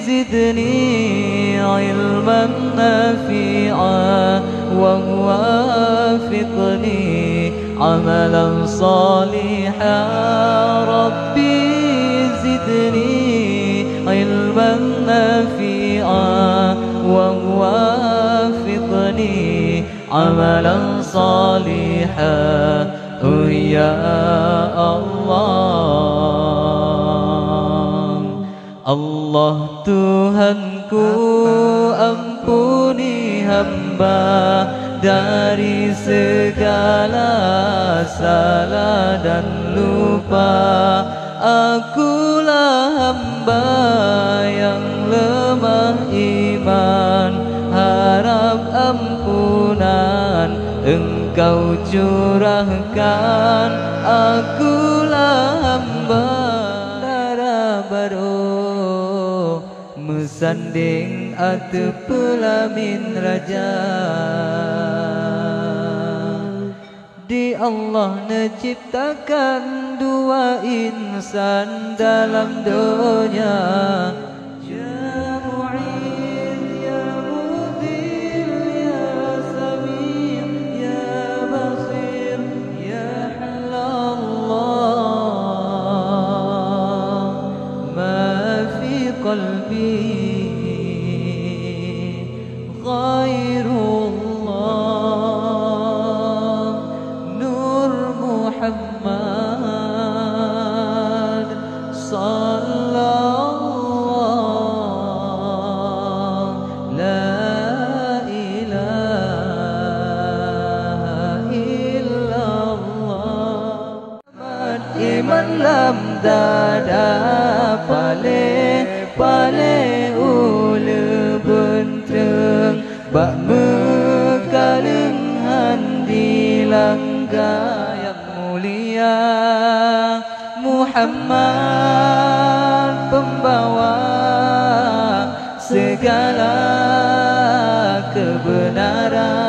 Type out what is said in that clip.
زدني علما نافعا ووافقني عملا صالحا ربي زدني علما نافعا ووافقني عملا صالحا يا Allah. Allah Tuhanku, ampuni hamba dari segala salah dan lupa. Akulah hamba yang lemah iman, harap ampunan Engkau curahkan. Akulah hamba darah baru mesanding atepelamin raja. Di Allah menciptakan dua insan dalam dunia. قلبي غير الله نور محمد صلى الله لا إله إلا الله. Iman lam dada Pale ule bentreng bak mekaleng handi langga yang mulia. Muhammad pembawa segala kebenaran.